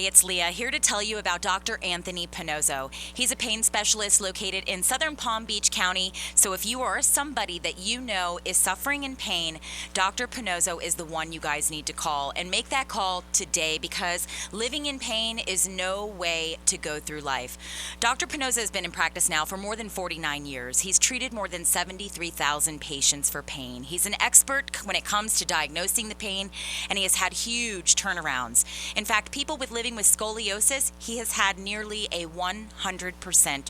it's Leah here to tell you about Dr. Anthony Pannozzo. He's a pain specialist located in southern Palm Beach County, so if you or somebody that you know is suffering in pain, Dr. Pannozzo is the one you guys need to call. And make that call today because living in pain is no way to go through life. Dr. Pannozzo has been in practice now for more than 49 years. He's treated more than 73,000 patients for pain. He's an expert when it comes to diagnosing the pain, and he has had huge turnarounds. In fact, people living with scoliosis, he has had nearly a 100%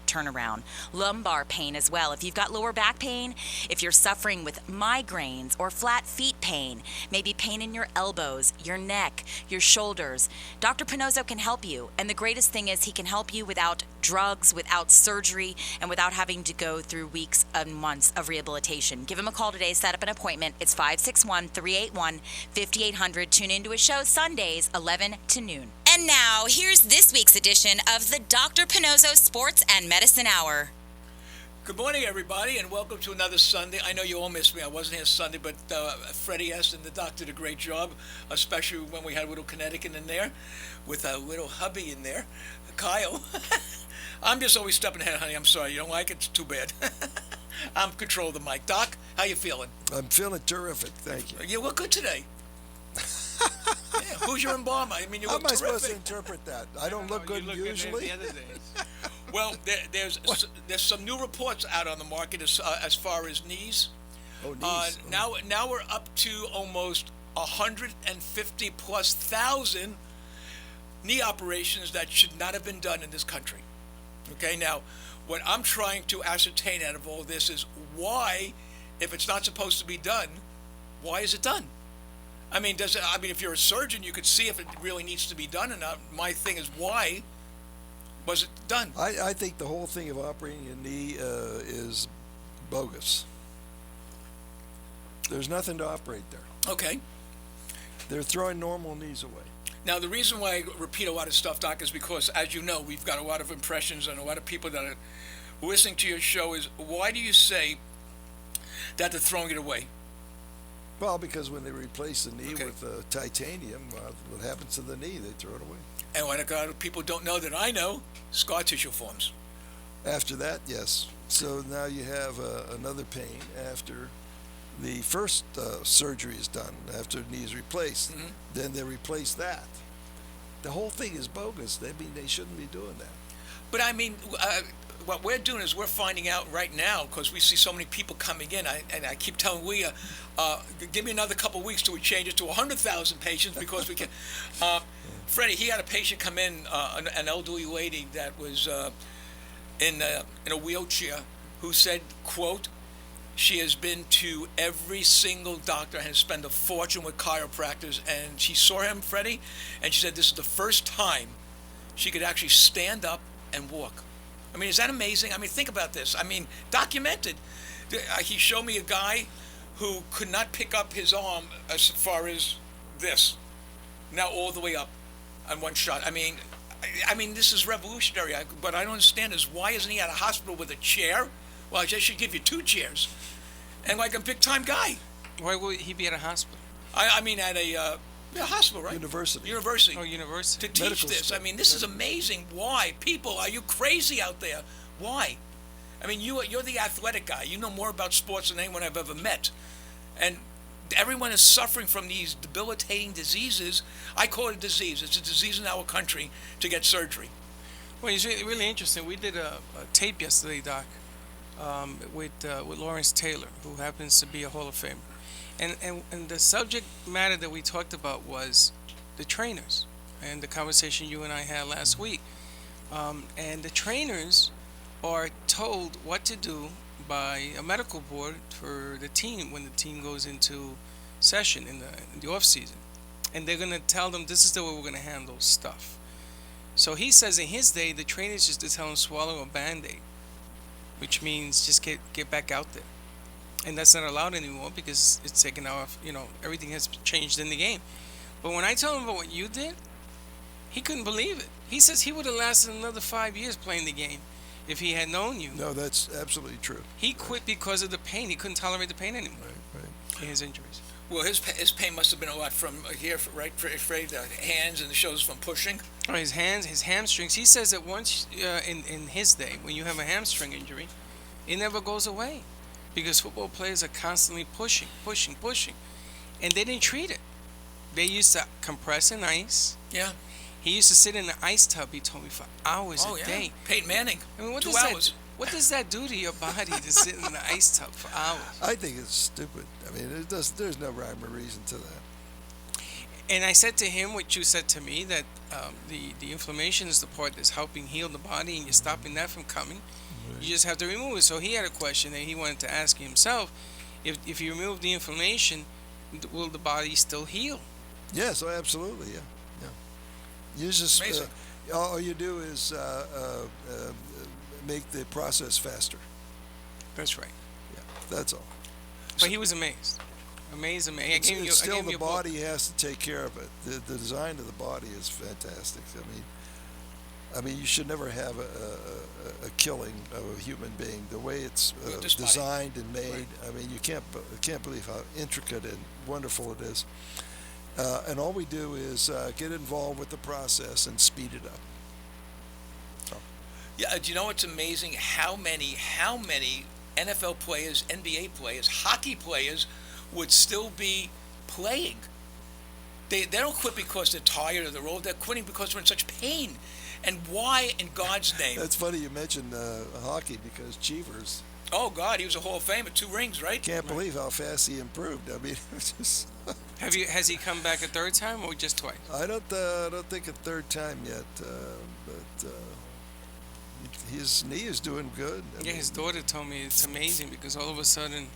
turnaround. Lumbar pain as well. If you've got lower back pain, if you're suffering with migraines or flat feet pain, maybe pain in your elbows, your neck, your shoulders, Dr. Pannozzo can help you. And the greatest thing is he can help you without drugs, without surgery, and without having to go through weeks and months of rehabilitation. Give him a call today. Set up an appointment. It's 561-381-5800. Tune into his show Sundays, 11 to noon. And now, here's this week's edition of the Dr. Pannozzo Sports and Medicine Hour. Good morning, everybody, and welcome to another Sunday. I know you all missed me. I wasn't here Sunday, but Freddy and the doctor did a great job, especially when we had a little Connecticut in there with a little hubby in there, Kyle. I'm just always stepping ahead, honey. I'm sorry. You don't like it? It's too bad. I'm control the mic. Doc, how you feeling? I'm feeling terrific. Thank you. You look good today. Yeah, who's your embalmer? I mean, you look How am I terrific. supposed to interpret that? I don't look good usually. Good the other days. Well, there's some new reports out on the market as far as knees. Oh, knees. Now we're up to almost 150 plus thousand knee operations that should not have been done in this country. Okay, now what I'm trying to ascertain out of all this is why, if it's not supposed to be done, why is it done? I mean, if you're a surgeon, you could see if it really needs to be done or not. My thing is, why was it done? I think the whole thing of operating a knee is bogus. There's nothing to operate there. Okay. They're throwing normal knees away. Now, the reason why I repeat a lot of stuff, Doc, is because, as you know, we've got a lot of impressions and a lot of people that are listening to your show is, why do you say that they're throwing it away? Well, because when they replace the knee Okay. with titanium, what happens to the knee? They throw it away. And what a lot of people don't know that I know, scar tissue forms. After that, yes. So now you have another pain after the first surgery is done, after the knee is replaced. Mm-hmm. Then they replace that. The whole thing is bogus. They shouldn't be doing that. But I mean, what we're doing is we're finding out right now because we see so many people coming in. And I keep telling Leah, give me another couple of weeks till we change it to 100,000 patients because we can. Freddie, he had a patient come in, an elderly lady that was in a wheelchair, who said, quote, she has been to every single doctor and has spent a fortune with chiropractors, and she saw him, Freddie, and she said this is the first time she could actually stand up and walk. I mean, is that amazing? I mean, think about this. I mean, documented. He showed me a guy who could not pick up his arm as far as this, now all the way up on one shot. I mean, this is revolutionary. What I don't understand is why isn't he at a hospital with a chair? Well, I just should give you 2 chairs, and like a big-time guy. Why would he be at a hospital? I mean, at a hospital, right? University. Oh, university. To teach Medical this. school. I mean, this is amazing. Why? People, are you crazy out there? Why? I mean, you're the athletic guy. You know more about sports than anyone I've ever met. And everyone is suffering from these debilitating diseases. I call it a disease. It's a disease in our country to get surgery. Well, it's really interesting. We did a tape yesterday, Doc, with Lawrence Taylor, who happens to be a Hall of Famer. And the subject matter that we talked about was the trainers and the conversation you and I had last week. And the trainers are told what to do by a medical board for the team when the team goes into session in the off season. And they're going to tell them this is the way we're going to handle stuff. So he says in his day, the trainers just to tell him swallow a Band-Aid, which means just get back out there. And that's not allowed anymore because it's taken off, everything has changed in the game. But when I tell him about what you did, he couldn't believe it. He says he would have lasted another 5 years playing the game if he had known you. No, that's absolutely true. He quit because of the pain. He couldn't tolerate the pain anymore. Right. In his injuries. Well, his pain must have been a lot from here, right? For the hands and the shoulders from pushing. or his hands, his hamstrings. He says that once in his day, when you have a hamstring injury, it never goes away because football players are constantly pushing, pushing, pushing, and they didn't treat it. They used to compress in ice. Yeah. He used to sit in the ice tub, he told me, for hours a day. Peyton Manning. I mean, 2 hours. What does that do to your body to sit in the ice tub for hours? I think it's stupid. I mean, there's no rhyme or reason to that. And I said to him what you said to me, that the inflammation is the part that's helping heal the body, and you're stopping that from coming. Right. You just have to remove it. So he had a question that he wanted to ask himself. If you remove the inflammation, will the body still heal? Yes, absolutely, yeah. You just Amazing. all you do is make the process faster. That's right. Yeah, that's all. But he was amazed. Amazed. It's still the body has to take care of it. The design of the body is fantastic. I mean, you should never have a killing of a human being. The way it's designed and made. Right. I mean, you can't believe how intricate and wonderful it is. And all we do is get involved with the process and speed it up. Yeah, do you know what's amazing? How many NFL players, NBA players, hockey players would still be playing? They don't quit because they're tired or they're old. They're quitting because they're in such pain. And why, in God's name? That's funny you mentioned hockey, because Cheevers. Oh God, he was a Hall of Famer, 2 rings, right? Can't believe how fast he improved. I mean, it's just. Has he come back a third time or just twice? I don't think a third time yet, but his knee is doing good. I mean, His daughter told me it's amazing because all of a sudden,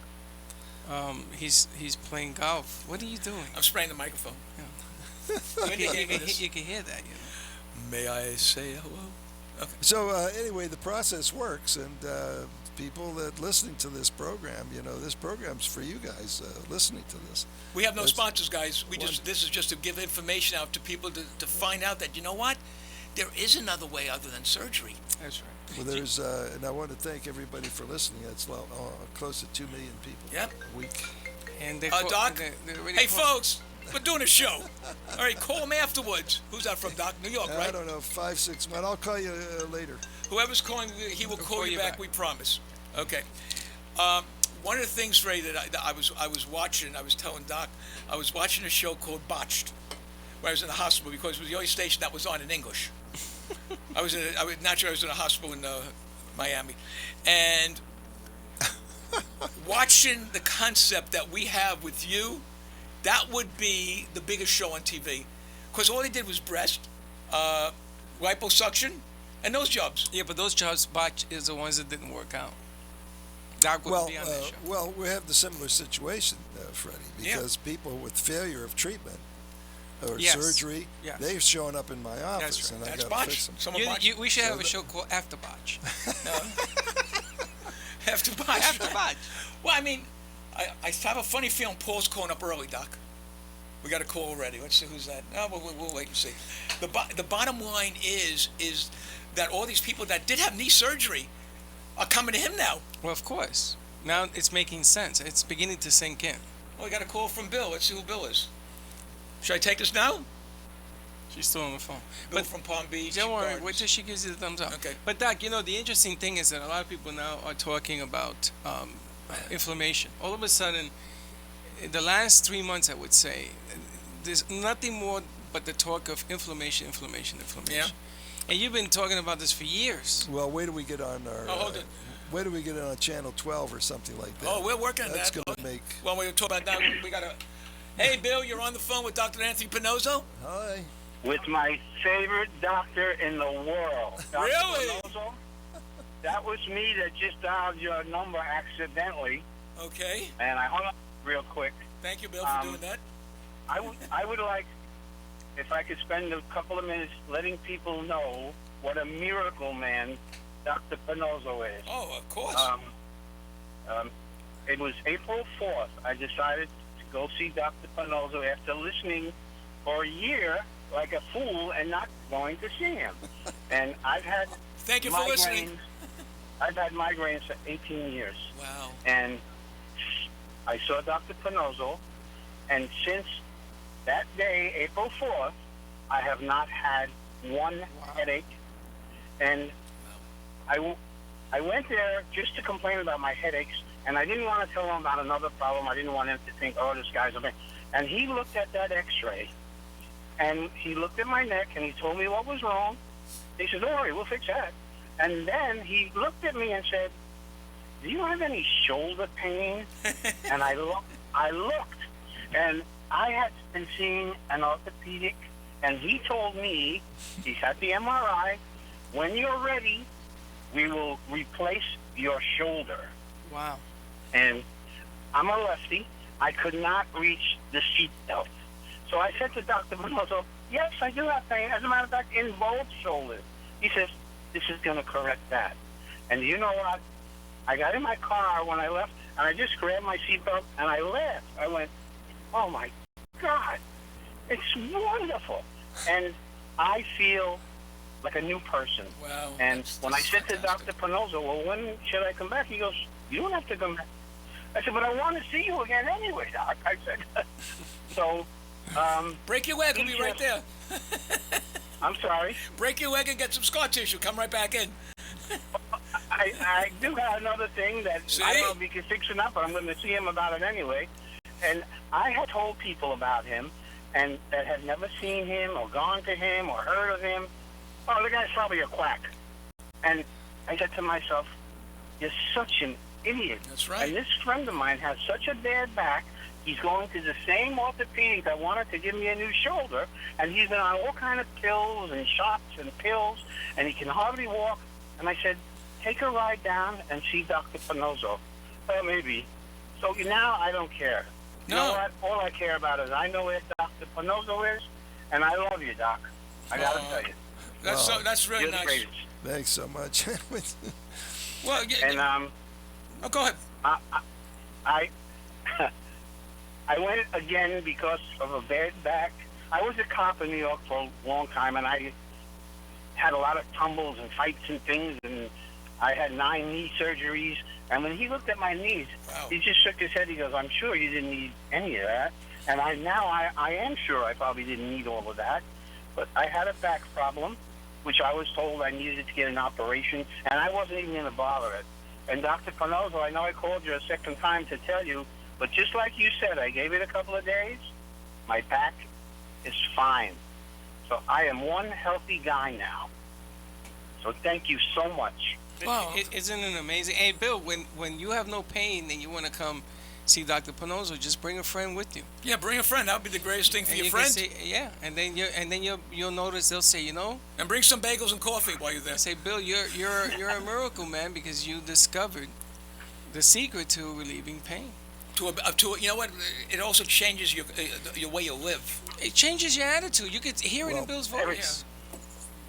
he's playing golf. What are you doing? I'm spraying the microphone. Yeah. When you gave me this. You can hear that, you know. May I say hello? Okay. So anyway, the process works, and people that listening to this program, this program's for you guys listening to this. We have no sponsors, guys. This is just to give information out to people to find out that, you know what? There is another way other than surgery. That's right. Well, there's, and I want to thank everybody for listening. It's close to 2 million people Yep. a week. And they Doc, hey, call- folks, we're doing a show. All right, call them afterwards. Who's that from, Doc? New York, right? I don't know, 5, 6 months. I'll call you later. Whoever's calling, he will call you back. We promise. Okay. One of the things, Freddy, that I was watching, I was telling Doc, I was watching a show called Botched, where I was in the hospital because it was the only station that was on in English. I was in a hospital in Miami, and watching the concept that we have with you, that would be the biggest show on TV, because all they did was breast, liposuction, and those jobs. Yeah, but those jobs, botch is the ones that didn't work out. Doc wouldn't be on that show. Well, we have the similar situation, Freddie, because people with failure of treatment or surgery, they're showing up in my office, right. and I That's got to fix botch. them. We should have a show called After Botch. After Botch. After Botch. Well, I mean, I have a funny feeling Paul's calling up early, Doc. We got a call already. Let's see who's that. No, we'll wait and see. The bottom line is that all these people that did have knee surgery are coming to him now. Well, of course. Now it's making sense. It's beginning to sink in. Oh, we got a call from Bill. Let's see who Bill is. Should I take this now? She's still on the phone. Bill from Palm Beach. Don't worry. Gardens. Wait till she gives you the thumbs up. Okay. But Doc, the interesting thing is that a lot of people now are talking about inflammation. All of a sudden, in the last 3 months, I would say, there's nothing more but the talk of inflammation. Yeah. And you've been talking about this for years. Well, where do we get on our? Hold it. Where do we get it on Channel 12 or something like that? Oh, we're working on That's that. going to make. Well, we'll talk about that. We got a. Hey, Bill, you're on the phone with Dr. Anthony Pannozzo. Hi. With my favorite doctor in the world. Dr. Really? Pannozzo. That was me that just dialed your number accidentally, Okay. and I hung up real quick. Thank you, Bill, for doing that. I would like, if I could spend a couple of minutes letting people know what a miracle man Dr. Pannozzo is. Oh, of course. It was April 4th. I decided to go see Dr. Pannozzo after listening for a year like a fool and not going to see him. And I've had Thank you for listening. I've had migraines for 18 years. Wow. And I saw Dr. Pannozzo, and since that day, April 4th, I have not had one headache, and I went there just to complain about my headaches, and I didn't want to tell him about another problem. I didn't want him to think, oh, this guy's a man. And he looked at that X-ray, and he looked at my neck, and he told me what was wrong. He said, don't worry, we'll fix that. And then he looked at me and said, do you have any shoulder pain? And I looked, and I had been seeing an orthopedic, and he told me, he's at the MRI, when you're ready, we will replace your shoulder. Wow. And I'm a lefty. I could not reach the seat belt. So I said to Dr. Pannozzo, yes, I do have pain. As a matter of fact, in both shoulders. He says, this is going to correct that. And you know what? I got in my car when I left, and I just grabbed my seatbelt, and I laughed. I went, oh, my God, it's wonderful. And I feel like a new person. Wow. And that's when I said to fantastic. Dr. Pannozzo, well, when should I come back? He goes, you don't have to come back. I said, but I want to see you again anyway, Doc. I said, so. Break your leg, we'll be right there. I'm sorry. Break your leg and get some scar tissue. Come right back in. I do have another thing that See? I don't know if he can fix it up, but I'm going to see him about it anyway. And I had told people about him and that had never seen him or gone to him or heard of him. Oh, the guy's probably a quack. And I said to myself, you're such an idiot. That's right. And this friend of mine has such a bad back. He's going to the same orthopedic that wanted to give me a new shoulder, and he's been on all kind of pills and shots and pills, and he can hardly walk. And I said, take a ride down and see Dr. Pannozzo. Well, maybe. So now I don't care. You know what? All I care about is I know where Dr. Pannozzo is, and I love you, Doc. I got to tell you. That's really You're the nice. greatest. Thanks so much. Well, And oh, go ahead. I I went again because of a bad back. I was a cop in New York for a long time, and I had a lot of tumbles and fights and things, and I had 9 knee surgeries. And when he looked at my knees, Wow. he just shook his head. He goes, I'm sure you didn't need any of that. And I am sure I probably didn't need all of that. But I had a back problem, which I was told I needed to get an operation, and I wasn't even going to bother it. And Dr. Pannozzo, I know I called you a second time to tell you, but just like you said, I gave it a couple of days. My back is fine. So I am one healthy guy now. So thank you so much. Wow. Isn't it amazing? Hey, Bill, when you have no pain and you want to come see Dr. Pannozzo, just bring a friend with you. Yeah, bring a friend. That would be the greatest thing for And your you can friend. say, yeah, and then you'll notice they'll say, you know, And bring some bagels and coffee while you're there. I say, Bill, you're a miracle, man, because you discovered the secret to relieving pain. You know what? It also changes your way you live. It changes your attitude. You could hear it in Well, Bill's voice.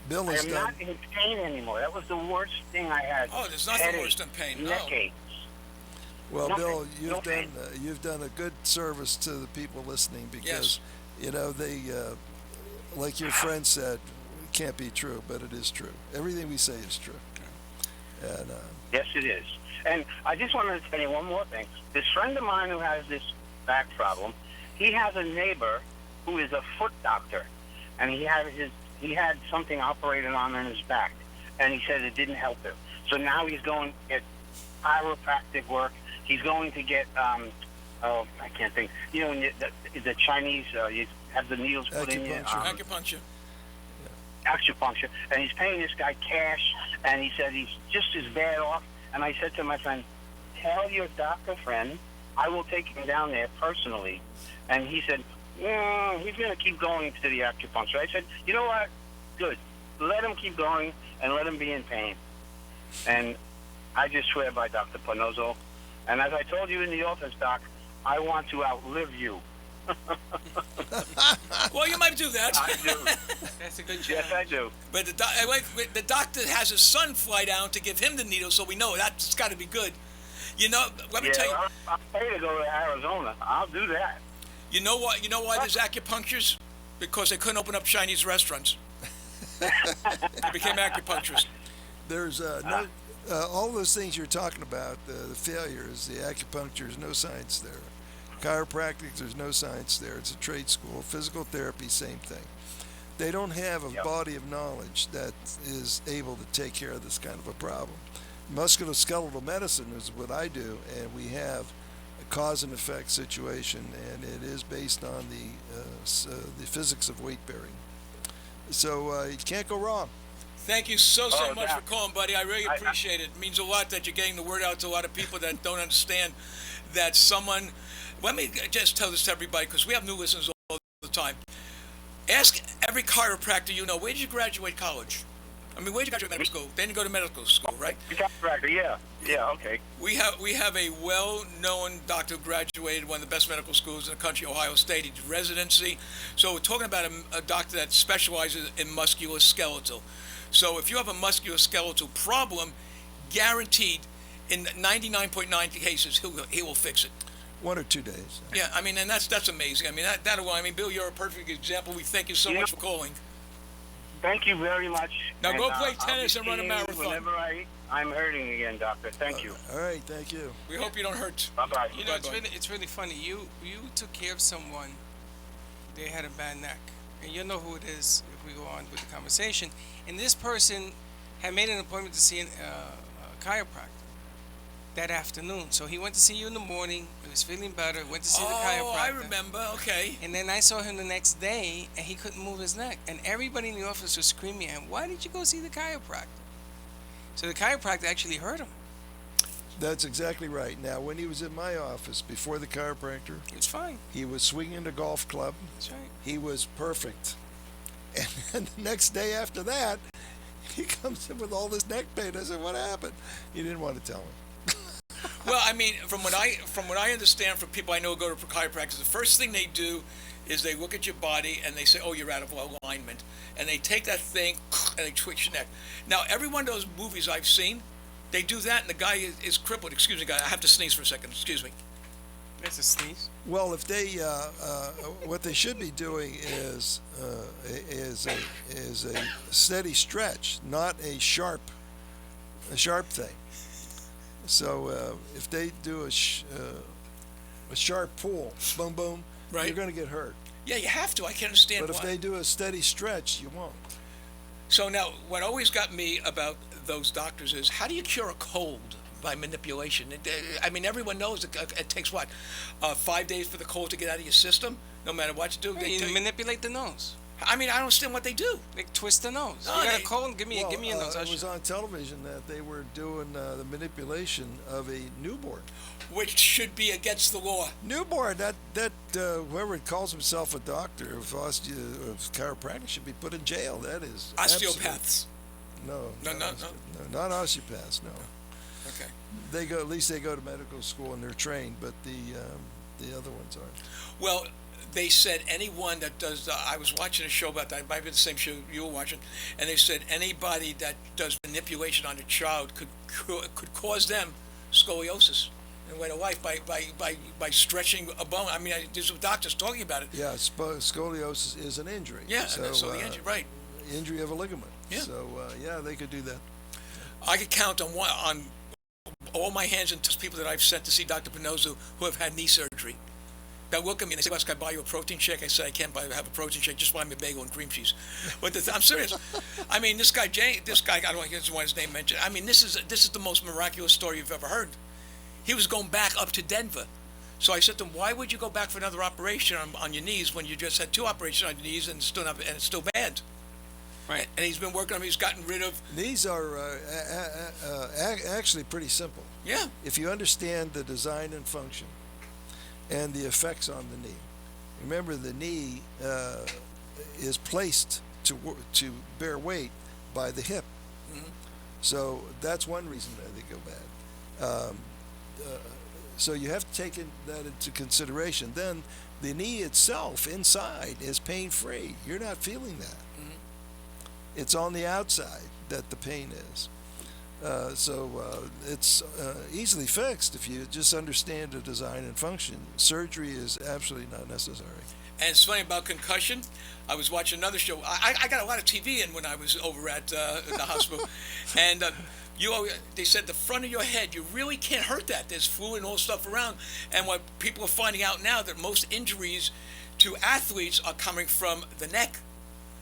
Bill I has am done. not in pain anymore. That was the worst thing I had. Oh, there's nothing Headache, worse than pain. No. Neck aches. Well, Nothing. Bill, No pain. you've done a good service to the people listening because, Yes. you know, they, like your friend said, it can't be true, but it is true. Everything we say is true. And Yes, it is. And I just wanted to tell you one more thing. This friend of mine who has this back problem, he has a neighbor who is a foot doctor, and he had something operated on in his back, and he said it didn't help him. So now he's going to get chiropractic work. He's going to get I can't think. You know, the Chinese you have the needles put in you. Acupuncture. Acupuncture. Acupuncture, and he's paying this guy cash, and he said he's just as bad off. And I said to my friend, tell your doctor friend I will take him down there personally. And he said, he's going to keep going to the acupuncture. I said, you know what? Good. Let him keep going and let him be in pain. And I just swear by Dr. Pannozzo. And as I told you in the office, Doc, I want to outlive you. Well, you might do that. I do. That's a good job. Yes, I do. But the doctor has his son fly down to give him the needle, so we know that's got to be good. You know, let me tell you. I'll pay to go to Arizona. I'll do that. You know what? You know why there's acupuncturists? Because they couldn't open up Chinese restaurants. They became acupuncturists. there's all those things you're talking about, the failures, the acupuncture, there's no science there. Chiropractic, there's no science there. It's a trade school. Physical therapy, same thing. They don't have a Yep. body of knowledge that is able to take care of this kind of a problem. Musculoskeletal medicine is what I do, and we have a cause and effect situation, and it is based on the physics of weight bearing. So you can't go wrong. Thank you so Oh, much yeah. for calling, buddy. I really appreciate it. It means a lot that you're getting the word out to a lot of people that don't understand that someone. Let me just tell this to everybody because we have new listeners all the time. Ask every chiropractor you know, where did you graduate college? I mean, where did you graduate medical school? Then you go to medical school, right? Chiropractor, yeah. Yeah, okay. We have a well-known doctor who graduated one of the best medical schools in the country, Ohio State. He did residency. So we're talking about a doctor that specializes in musculoskeletal. So if you have a musculoskeletal problem, guaranteed in 99.9 cases he will fix it. 1 or 2 days. Yeah, I mean, and that's amazing. I mean, I mean, Bill, you're a perfect example. We thank you so Yeah. much for calling. Thank you very much. Now go play I'll tennis be and run a seeing you marathon. Whenever I'm hurting again, doctor. Thank you. All right, thank you. We hope you don't hurt. Bye-bye. You know, Bye-bye. it's really funny. You took care of someone. They had a bad neck, and you know who it is if we go on with the conversation. And this person had made an appointment to see a chiropractor that afternoon. So he went to see you in the morning. He was feeling better. Went to see the chiropractor. Oh, I remember. Okay. And then I saw him the next day, and he couldn't move his neck. And everybody in the office was screaming at him, "Why did you go see the chiropractor?" So the chiropractor actually hurt him. That's exactly right. Now, when he was in my office before the chiropractor, He was fine. he was swinging a golf club. That's right. He was perfect. And then the next day after that, he comes in with all this neck pain. I said, "What happened?" He didn't want to tell me. Well, I mean, from what I understand from people I know who go to chiropractors, the first thing they do is they look at your body and they say, "Oh, you're out of alignment," and they take that thing and they twitch your neck. Now, every one of those movies I've seen, they do that, and the guy is crippled. Excuse me, guy. I have to sneeze for a second. Excuse me. That's a sneeze. Well, if they, what they should be doing is a steady stretch, not a sharp thing. So if they do a sharp pull, boom, boom, Right. you're going to get hurt. Yeah, you have to. I can't understand But if why. they do a steady stretch, you won't. So now, what always got me about those doctors is, how do you cure a cold by manipulation? I mean, everyone knows it takes what, 5 days for the cold to get out of your system, no matter what you do. They You tell you- manipulate the nose. I mean, I don't understand what they do. They twist the nose. No, You got they- a cold? Give me a nose. It was on television that they were doing the manipulation of a newborn. Which should be against the law. Newborn, that whoever calls himself a doctor of chiropractic should be put in jail. That is Osteopaths. No, No, not osteopaths. No, Okay. they go. At least they go to medical school and they're trained, but the other ones aren't. Well, they said anyone that does, I was watching a show about that, it might be the same show you were watching, and they said anybody that does manipulation on a child could cause them scoliosis in later life by stretching a bone. I mean, there's doctors talking about it. Yeah, scoliosis is an injury. Yeah, so the injury, right. Injury of a ligament. Yeah. So yeah, they could do that. I could count on all my hands and toes people that I've sent to see Dr. Pannozzo who have had knee surgery. They'll look at me and they say, "Well, can I buy you a protein shake?" I say, "I can't have a protein shake. Just buy me a bagel and cream cheese." But I'm serious. I mean, this guy, I don't want his name mentioned. I mean, this is the most miraculous story you've ever heard. He was going back up to Denver. So I said to him, "Why would you go back for another operation on your knees when you just had 2 operations on your knees and it's still bad?" Right. And he's been working on them. He's gotten rid of. Knees are actually pretty simple. Yeah. If you understand the design and function and the effects on the knee. Remember, the knee is placed to bear weight by the hip. Mm-hmm. So that's one reason that they go bad. So you have to take that into consideration. Then the knee itself inside is pain-free. You're not feeling that. Mm-hmm. It's on the outside that the pain is. So it's easily fixed if you just understand the design and function. Surgery is absolutely not necessary. And it's funny about concussion. I was watching another show. I got a lot of TV in when I was over at the hospital, and they said the front of your head, you really can't hurt that. There's fluid and all stuff around. And what people are finding out now that most injuries to athletes are coming from the neck.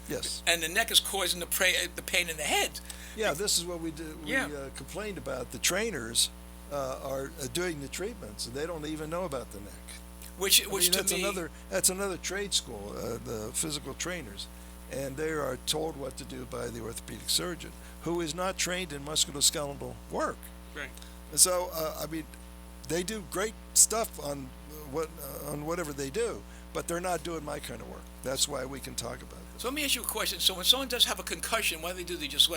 Yes. and the neck is causing the pain in the head. Yeah, this is what we did. We Yeah. complained about. The trainers are doing the treatments, and they don't even know about the neck. Which I mean, to me, that's another trade school, the physical trainers, and they are told what to do by the orthopedic surgeon, who is not trained in musculoskeletal work. Right. And so, I mean, they do great stuff on whatever they do, but they're not doing my kind of work. That's why we can talk about this. so let me ask you a question. So when someone does have a concussion, what do they do? They just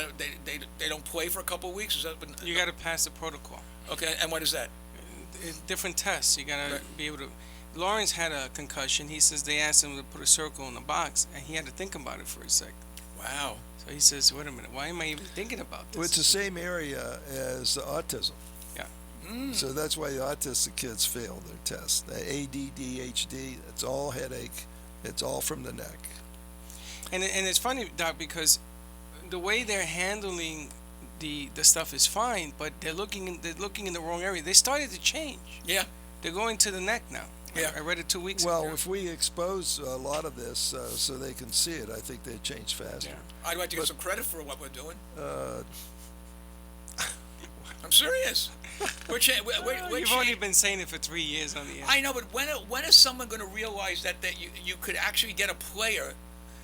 they don't play for a couple of weeks? Is that You got to pass the protocol. okay? And what is that? Different tests. You got to Right. be able to. Lawrence had a concussion. He says they asked him to put a circle in the box, and he had to think about it for a sec. Wow. So he says, "Wait a minute, why am I even thinking about this?" Well, it's the same area as autism. Yeah. So that's why the autistic kids fail their tests. The ADDHD, it's all headache. It's all from the neck. And it's funny, Doc, because the way they're handling the stuff is fine, but they're looking in the wrong area. They started to change. Yeah. They're going to the neck now. Yeah. I read it 2 weeks Well, ago. if we expose a lot of this so they can see it, I think they change faster. Yeah. I'd like to get some credit for what we're doing. Uh, I'm serious. We're You've only been saying it for 3 years on the air. I know, but when is someone going to realize that you could actually get a player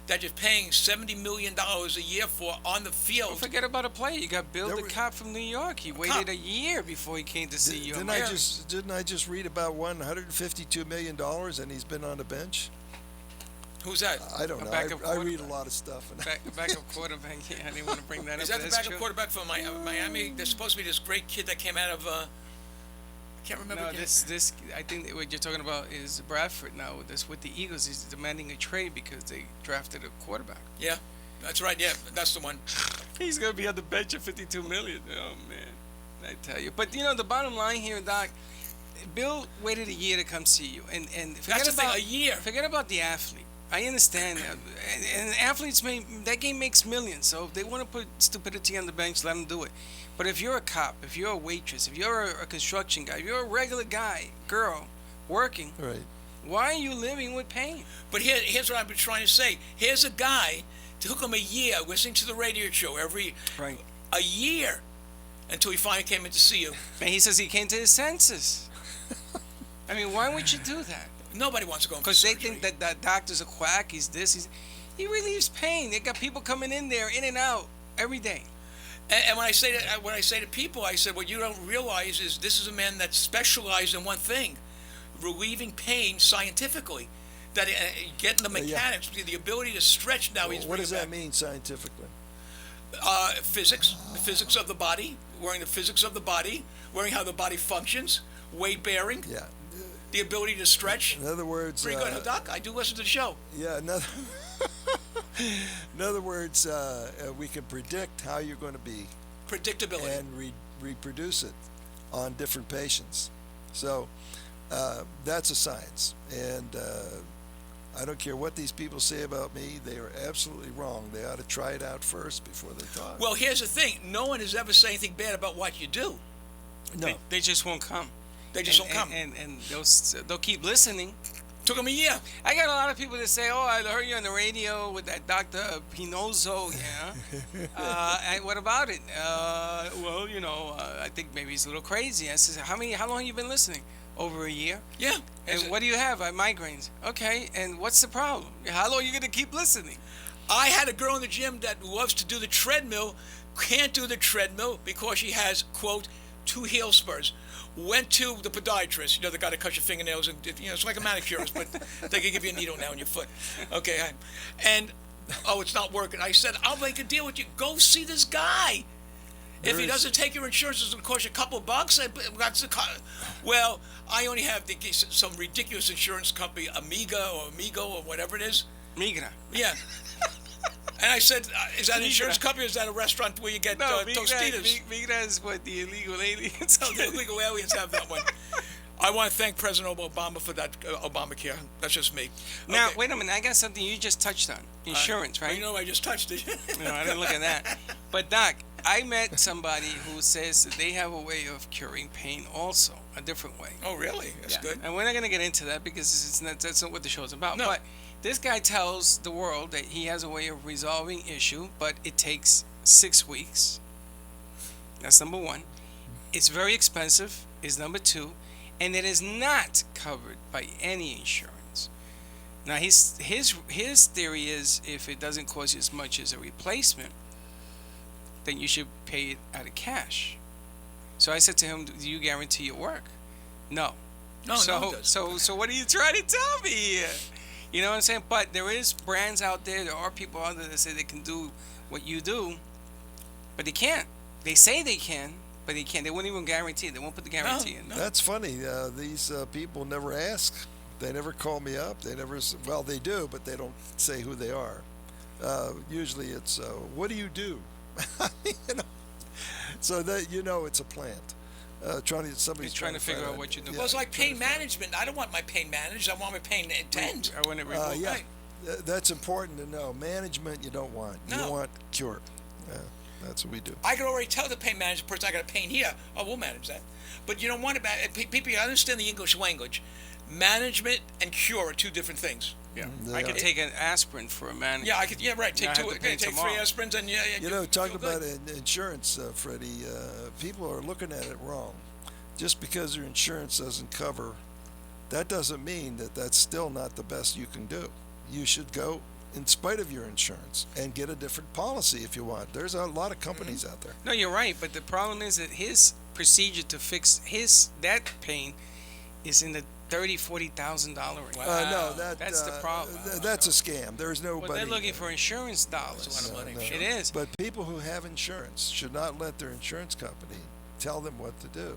that you're paying $70 million a year for on the field? Don't forget about a player. You got Bill There the were- cop from New York. He waited a year before he came to see you. Didn't I just read about $152 million and he's been on the bench? Who's that? I don't A know. backup I read a quarterback. lot of stuff. And Backup quarterback. Yeah, I didn't want to bring that Is up. that the but that's backup true. quarterback for Miami? There's supposed to be this great kid that came out of. I can't remember. No, again. this I think what you're talking about is Bradford now. This with the Eagles. He's demanding a trade because they drafted a quarterback. Yeah, that's right. Yeah, that's the one. He's gonna be on the bench at $52 million. Oh man, I tell you. But you know the bottom line here, Doc. Bill waited a year to come see you, and forget That's the thing. about A year. Forget about the athlete. I understand that, and athletes that game makes millions. So if they want to put stupidity on the bench, let them do it. But if you're a cop, if you're a waitress, if you're a construction guy, if you're a regular guy, girl, working, right. why are you living with pain? But here's what I've been trying to say. Here's a guy took him a year listening to the radio show Right. a year until he finally came in to see you. And he says he came to his senses. I mean, why would you do that? Nobody wants to go in for Because they surgery. think that doctor's a quack. He's this. He relieves pain. They got people coming in there, in and out, every day. And when I say to people, I said, what you don't realize is this is a man that specialized in one thing, relieving pain scientifically. That getting the Yeah. mechanics, the ability to stretch. Now he's What does bringing that mean scientifically? back, physics, the physics of the body, learning the physics of the body, learning how the body functions, weight bearing, Yeah. the ability to stretch. In other words, Pretty good, Doc. I do listen to the show. yeah. In other words, we can predict how you're going to be Predictability. and reproduce it on different patients. So that's a science, and I don't care what these people say about me. They are absolutely wrong. They ought to try it out first before they talk. Well, here's the thing. No one has ever said anything bad about what you do. no. They just won't come. They just don't come. And they'll keep listening. Took them a year. I got a lot of people that say, "Oh, I heard you on the radio with that Dr. Pannozzo." Yeah. And what about it? Well, you know, I think maybe he's a little crazy. I said, "How long have you been listening?" Over a year. Yeah. And what do you have? I have migraines. Okay. And what's the problem? How long are you going to keep listening? I had a girl in the gym that loves to do the treadmill, can't do the treadmill because she has, quote, 2 heel spurs. Went to the podiatrist, you know, the guy that cuts your fingernails, and, you know, it's like a manicurist, but they can give you a needle now in your foot. Okay. And, it's not working. I said, I'll make a deal with you. Go see this guy. If he doesn't take your insurance, it's going to cost you a couple of bucks. Well, I only have some ridiculous insurance company, Amigo or whatever it is. Migra. Yeah. And I said, is that an insurance company or is that a restaurant where you get Tostitos? Migra is what the illegal aliens. No, the illegal aliens have that one. I want to thank President Obama for that Obamacare. That's just me. Now, Okay. wait a minute. I got something you just touched on. Insurance, Well, right? you know, I just touched it. No, I didn't look at that. But Doc, I met somebody who says that they have a way of curing pain also, a different way. Oh, really? That's good. And we're not going to get into that because that's not what the show's about. No. But This guy tells the world that he has a way of resolving issue, but it takes 6 weeks. That's number one. It's very expensive, is number two, and it is not covered by any insurance. Now his theory is if it doesn't cost you as much as a replacement, then you should pay it out of cash. So I said to him, "Do you guarantee your work?" No. No, so no, it doesn't. so what are you trying to tell me here? You know what I'm saying? But there is brands out there. There are people out there that say they can do what you do, but they can't. They say they can, but they can't. They won't even guarantee it. They won't put the guarantee in. That's funny. These people never ask. They never call me up. They never. Well, they do, but they don't say who they are. Usually, it's what do you do? You know. So that it's a plant. Somebody's trying to figure find out what you do. Well, it's like pain management. I don't want my pain managed. I want my pain to end. I want it removed. Yeah, Right. that's important to know. Management you don't want. You No. want cure. That's what we do. I can already tell the pain management person I got a pain here. Oh, we'll manage that. But you don't want people understand the English language. Management and cure are two different things. Yeah. They I could are. take an aspirin for a man. Yeah, I could. Yeah, right. Take I have two. to pay Take tomorrow. 3 aspirins and Talking feel about good. insurance, Freddie, people are looking at it wrong. Just because your insurance doesn't cover, that doesn't mean that that's still not the best you can do. You should go in spite of your insurance and get a different policy if you want. There's a lot of companies out there. No, you're right. But the problem is that his procedure to fix that pain is in the $30,000-$40,000 range. No, That's the problem. That's a scam. There's nobody. Well, they're looking for insurance dollars. That's a lot of money. It is. But people who have insurance should not let their insurance company tell them what to do,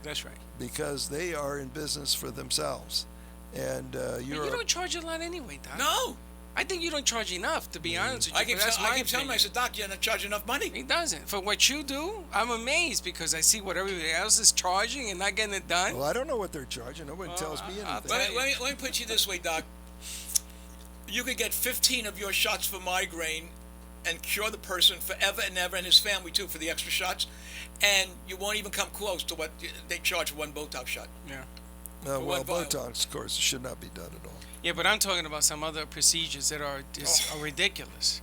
That's right. because they are in business for themselves. And But you're you don't charge a lot anyway, Doc. No. I think you don't charge enough, to be honest with you. I keep, but that's tell, I my keep telling him, I opinion. said, Doc, you're not charging enough money. He doesn't. For what you do, I'm amazed because I see what everybody else is charging and not getting it done. well, I don't know what they're charging. Nobody tells me I'll anything. tell Let me put you this way, Doc. You could get 15 of your shots for migraine and cure the person forever and ever, and his family too, for the extra shots, and you won't even come close to what they charge for one Botox shot. Yeah. Well, one vial. Botox, of course, should not be done at all. Yeah, but I'm talking about some other procedures that are just are ridiculous.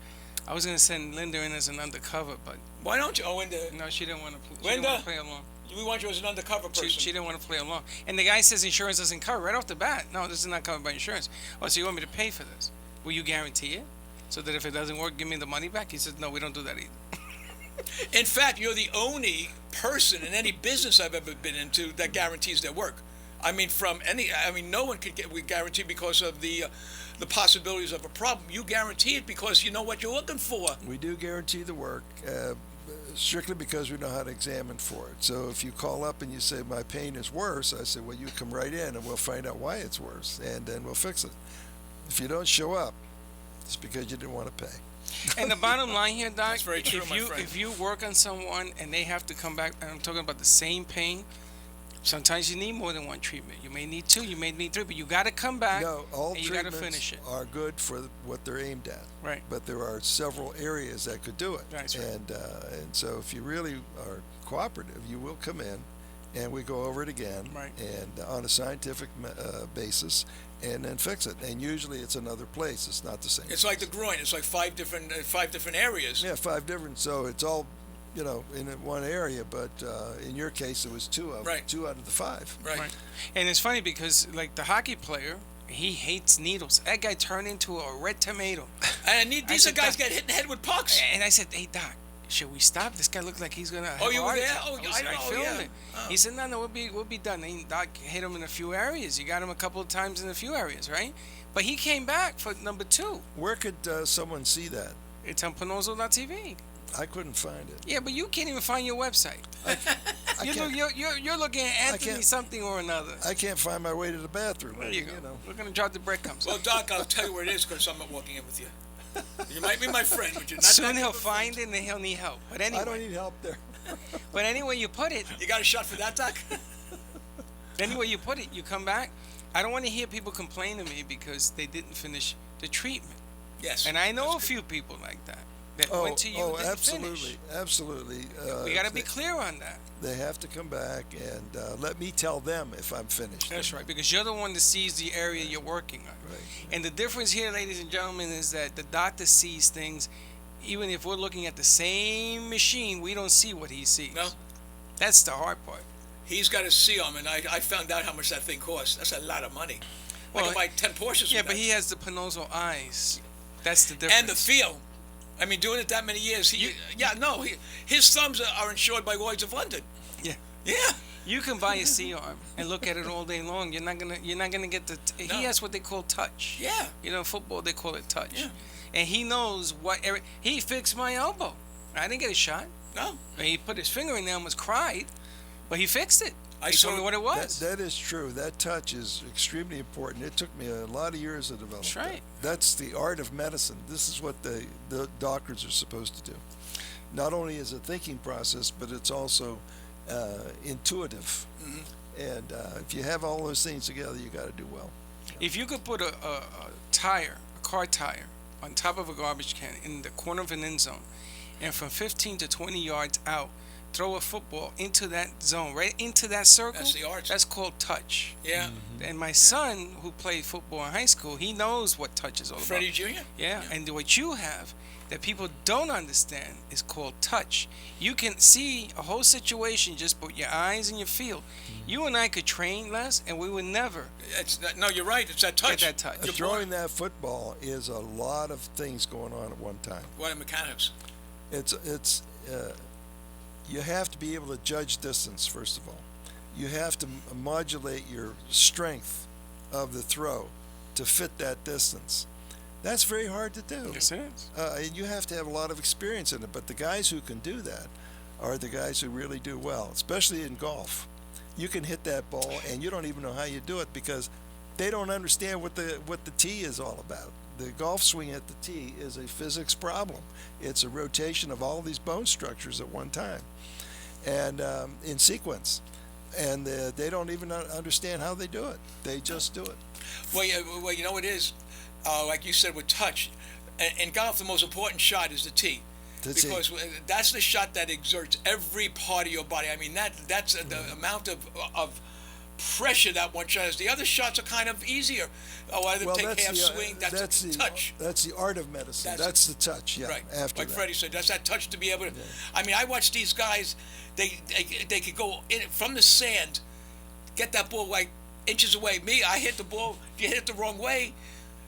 I was going to send Linda in as an undercover, but Why don't you? Oh, no, she didn't want to. Linda? Play along. we want you as an undercover person. She didn't want to play along. And the guy says insurance doesn't cover right off the bat. No, this is not covered by insurance. Oh, so you want me to pay for this? Will you guarantee it? So that if it doesn't work, give me the money back? He said, no, we don't do that either. In fact, you're the only person in any business I've ever been into that guarantees their work. I mean, no one could we guarantee because of the possibilities of a problem. You guarantee it because you know what you're looking for. We do guarantee the work, strictly because we know how to examine for it. So if you call up and you say, my pain is worse, I say, well, you come right in and we'll find out why it's worse, and then we'll fix it. If you don't show up, it's because you didn't want to pay. And the bottom line here, Doc, That's very true, my friend. if you work on someone and they have to come back, and I'm talking about the same pain, sometimes you need more than one treatment. You may need two, you may need three, but you got to come back No, all and you got to treatments finish it. are good for what they're aimed at. Right. But there are several areas that could do it. That's right. And so if you really are cooperative, you will come in and we go over it again, Right. and on a scientific basis, and then fix it. And usually it's another place. It's not the same. It's like the groin. It's like five different areas. Yeah, 5 different. So it's all, in one area. But in your case, it was 2 of Right. 2 out of the 5. Right. And it's funny because, like, the hockey player, he hates needles. That guy turned into a red tomato. And these are said, guys Doc- get hit in the head with pucks. And I said, hey, Doc, should we stop? This guy looks like he's going to have Oh, you a were heart there? attack. Oh, I know, filmed yeah. it. Oh. He said, no, we'll be done. And Doc hit him in a few areas. You got him a couple of times in a few areas, right? But he came back for number 2. Where could someone see that? It's on Pannozzo.tv. I couldn't find it. Yeah, but you can't even find your website. I can't, You're looking at Anthony can't- something or another. I can't find my way to the bathroom. There you go. know. We're going to drop the breadcrumbs. Well, Doc, I'll tell you where it is because I'm not walking in with you. You might be my friend, but you're not. Soon that he'll good of a friend. find it and he'll need help. But I don't anyway, need help there. but anyway you put it, You got a shot for that, Doc? you come back. I don't want to hear people complain to me because they didn't finish the treatment. Yes. And I know a That's good. few people like that. that Oh, went to you oh, didn't absolutely, finish. absolutely. We got to be clear on that. They have to come back and let me tell them if I'm finished. That's right, because you're the one that sees the area you're working on. Right. And the difference here, ladies and gentlemen, is that the doctor sees things, even if we're looking at the same machine, we don't see what he sees. No. That's the hard part. He's got a C-arm, and I found out how much that thing costs. That's a lot of money. I Well, can buy 10 Porsches. Yeah, with but that. he has the Pannozzo eyes. That's the difference. And the feel. I mean, doing it that many years, his thumbs are insured by Lloyd's of London. Yeah. Yeah. You can buy a C-arm and look at it all day long. You're not gonna get the. No. He has what they call touch. Yeah. You know, in football they call it touch. Yeah. And he knows what. He fixed my elbow. I didn't get a shot. No. And he put his finger in there and almost cried, but he fixed it. I He saw told me what it was. That is true. That touch is extremely important. It took me a lot of years to develop. That's right. That's the art of medicine. This is what the doctors are supposed to do. Not only is it a thinking process, but it's also intuitive. Mm-hmm. And if you have all those things together, you got to do well. If you could put a tire, a car tire, on top of a garbage can in the corner of an end zone, and from 15 to 20 yards out, throw a football into that zone, right into that circle. That's the art. That's called touch. Yeah. And my son, who played football in high school, he knows what touch is all Freddy about. Jr.? Yeah, and what you have that people don't understand is called touch. You can see a whole situation just with your eyes and your feel. You and I could train less, and we would never No, you're right. It's that touch. get that touch. You're Throwing that football is a lot of things going on at one time. What are mechanics? It's you have to be able to judge distance, first of all. You have to modulate your strength of the throw to fit that distance. That's very hard to do. Yes, it is. And you have to have a lot of experience in it. But the guys who can do that are the guys who really do well, especially in golf. You can hit that ball, and you don't even know how you do it because they don't understand what the tee is all about. The golf swing at the tee is a physics problem. It's a rotation of all these bone structures at one time, and in sequence. And they don't even understand how they do it. They just do it. Well, you know what it is? Like you said with touch, in golf, the most important shot is the tee. Because that's the shot that exerts every part of your body. I mean, that's the amount of pressure that one shot is. The other shots are kind of easier. Either take half swing. That's the touch. That's the art of medicine. That's the touch. Yeah. Right. After like that. Freddy said, that's that touch to be able to. Yeah. I mean, I watch these guys. They could go in from the sand, get that ball like inches away. Me, I hit the ball. If you hit it the wrong way,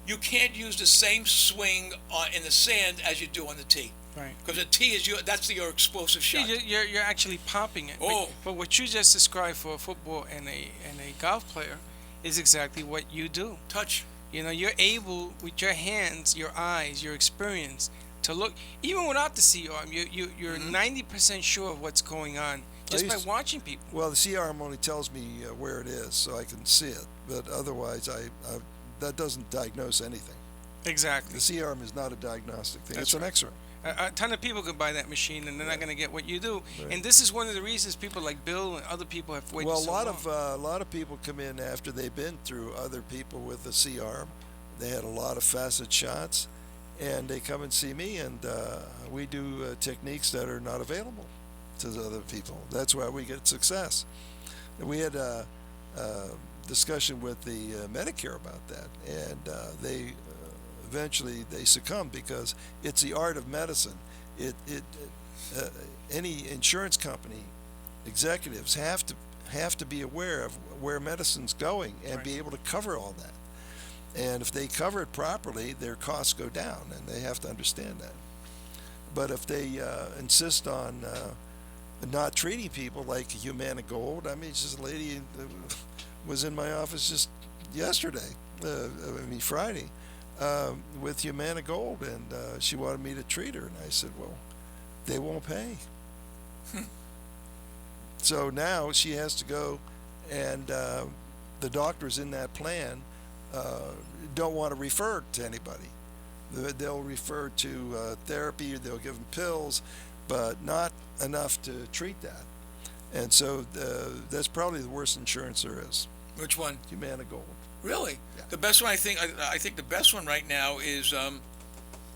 you can't use the same swing in the sand as you do on the tee. Right. Because the tee is that's your explosive shot. You're actually popping it. Oh. But what you just described for a football and a golf player is exactly what you do. Touch. You know, you're able with your hands, your eyes, your experience to look even without the C-arm. You're 90% sure of what's going on just by watching people. Well, the C-arm only tells me where it is, so I can see it. But otherwise, that doesn't diagnose anything. Exactly. The C-arm is not a diagnostic thing. That's it's an X-ray. A ton of people could buy that machine, and they're not going to get what you do. Right. And this is one of the reasons people like Bill and other people have waited so long. A lot of people come in after they've been through other people with the C-arm. They had a lot of facet shots, and they come and see me, and we do techniques that are not available to the other people. That's why we get success. And we had a discussion with the Medicare about that, and they eventually they succumb because it's the art of medicine. Any insurance company executives have to be aware of where medicine's going and be able to cover all that. And if they cover it properly, their costs go down, and they have to understand that. But if they insist on not treating people like Humana Gold, I mean, it's just a lady was in my office just yesterday, Friday, with Humana Gold, and she wanted me to treat her, and I said, well, they won't pay. So now she has to go, and the doctors in that plan don't want to refer to anybody. They'll refer to therapy, they'll give them pills, but not enough to treat that. And so that's probably the worst insurance there is. Which one? Humana Gold. Really? Yeah. The best one, I think the best one right now is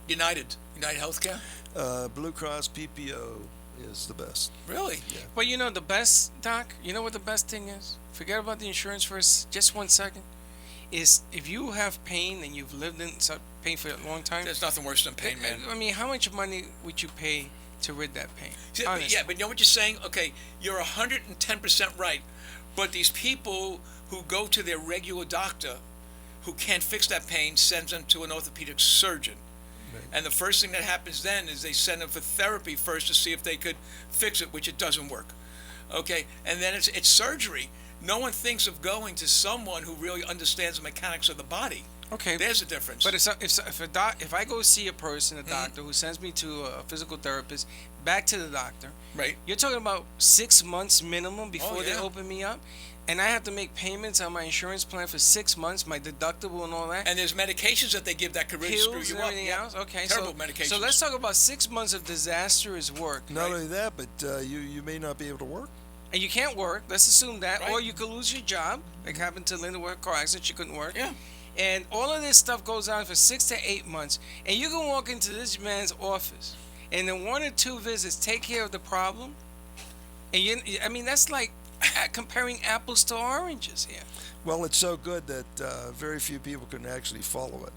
United. United Healthcare? Blue Cross PPO is the best. Really? But you know the best, Doc. You know what the best thing is? Forget about the insurance for just 1 second. Is if you have pain and you've lived in pain for a long time. There's nothing worse than pain, man. I mean, how much money would you pay to rid that pain? Yeah, but you know what you're saying? Okay, you're 110% right. But these people who go to their regular doctor who can't fix that pain sends them to an orthopedic surgeon. Right. And the first thing that happens then is they send them for therapy first to see if they could fix it, which it doesn't work. Okay, and then it's surgery. No one thinks of going to someone who really understands the mechanics of the body. Okay, There's a difference. but if I go see a person, a doctor who sends me to a physical therapist, back to the doctor, Right. you're talking about 6 months minimum before they yeah. open me up, and I have to make payments on my insurance plan for 6 months, my deductible and all that. And there's medications that they give that could really screw Pills you and up. everything Yeah. else. Okay, Terrible so medications. let's talk about 6 months of disastrous work. Not Right. only that, but you may not be able to work. And you can't work. Let's assume that, or Right. you could lose your job, like happened to Linda with her car accident. She couldn't work. Yeah. And all of this stuff goes on for 6 to 8 months, and you can walk into this man's office, and in 1 or 2 visits, take care of the problem. And I mean, that's like comparing apples to oranges here. Well, it's so good that very few people can actually follow it.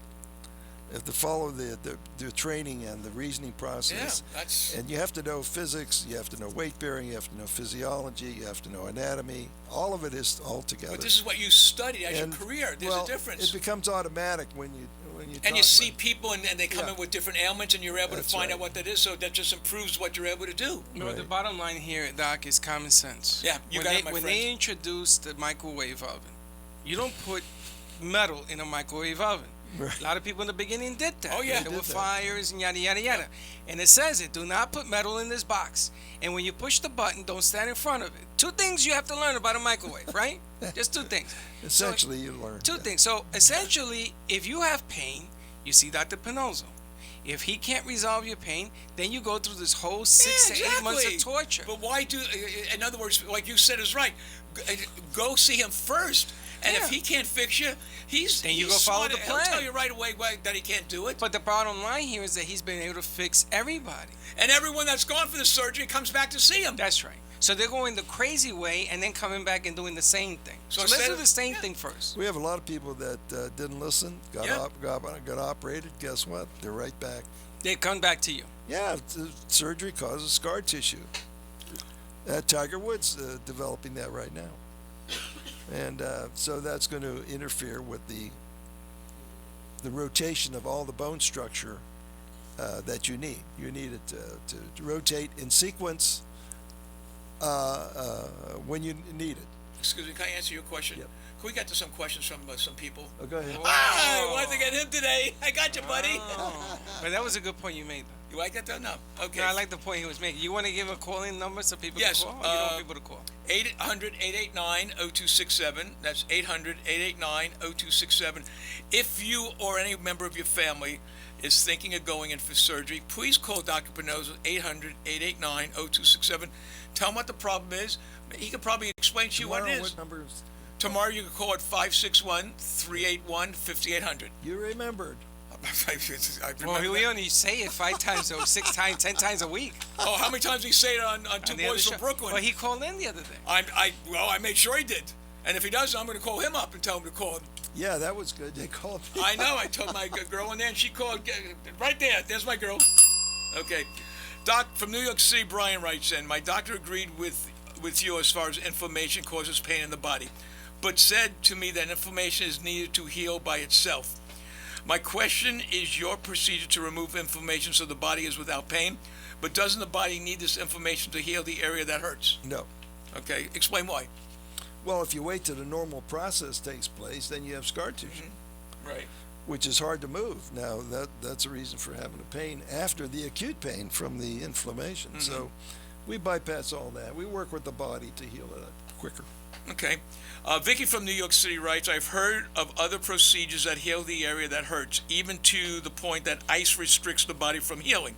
If they follow the training and the reasoning process, Yeah, that's and you have to know physics, you have to know weight bearing, you have to know physiology, you have to know anatomy. All of it is all together. But this is what you studied as And, your career. There's well, a difference. It becomes automatic when you And talk you see about it. people, and they come Yeah. in with different ailments, and you're able That's to find right. out what that is. So that just improves what you're able to do. You know, the Right. bottom line here, Doc, is common sense. Yeah, you when got they, it, my When friend. they introduced the microwave oven, you don't put metal in a microwave oven. Right. A lot of people in the beginning did that. Oh, yeah. There Did were that. fires and yada, yada, yada. And it says it, do not put metal in this box. And when you push the button, don't stand in front of it. 2 things you have to learn about a microwave, right? Just 2 things. Essentially, you learn. Two that. things. So essentially, if you have pain, you see Dr. Pannozzo. If he can't resolve your pain, then you go through this whole 6 to 8 months of torture. But why do? In other words, like you said is right. Go see him first, and Yeah. if he can't fix you, Then you he's go follow smart. the He'll plan. tell you right away that he can't do it. But the bottom line here is that he's been able to fix everybody. And everyone that's gone for the surgery comes back to see him. That's right. So they're going the crazy way and then coming back and doing the same thing. So let's instead do of- the same yeah. thing first. We have a lot of people that didn't listen, got Yeah. got operated. Guess what? They're right back. They come back to you. Yeah, surgery causes scar tissue. Tiger Woods developing that right now, and so that's going to interfere with the rotation of all the bone structure that you need. You need it to rotate in sequence when you need it. Excuse me, can I answer your question? Yep. Can we get to some questions from some people? Oh, go ahead. I wanted to get him today. I got you, buddy. But that was a good point you made, though. You like that though? No. Okay. No, I like the point he was making. You want to give a call-in number so people Yes, can call? Or you don't want people to call? 800-889-0267. That's 800-889-0267. If you or any member of your family is thinking of going in for surgery, please call Dr. Pannozzo, 800-889-0267. Tell him what the problem is. He could probably explain to you what it Tomorrow, is. what numbers? Tomorrow you can call at 561-381-5800. You remembered. I Well, remember we that. only say it 5 times or 6 times, 10 times a week. Oh, how many times did he say it on Two On the other Boys show. from Brooklyn? Well, he called in the other day. I made sure he did. And if he doesn't, I'm going to call him up and tell him to call him. Yeah, that was good. They called me. I know. I told my girl in there, and she called right there. There's my girl. Okay. Doc, from New York City, Brian writes in, my doctor agreed with you as far as inflammation causes pain in the body, but said to me that inflammation is needed to heal by itself. My question is your procedure to remove inflammation so the body is without pain, but doesn't the body need this inflammation to heal the area that hurts? No. Okay. Explain why. Well, if you wait till the normal process takes place, then you have scar tissue, Right. which is hard to move. Now, that's a reason for having a pain after the acute pain from the inflammation. So we bypass all that. We work with the body to heal it quicker. Okay. Vicky from New York City writes, I've heard of other procedures that heal the area that hurts, even to the point that ice restricts the body from healing.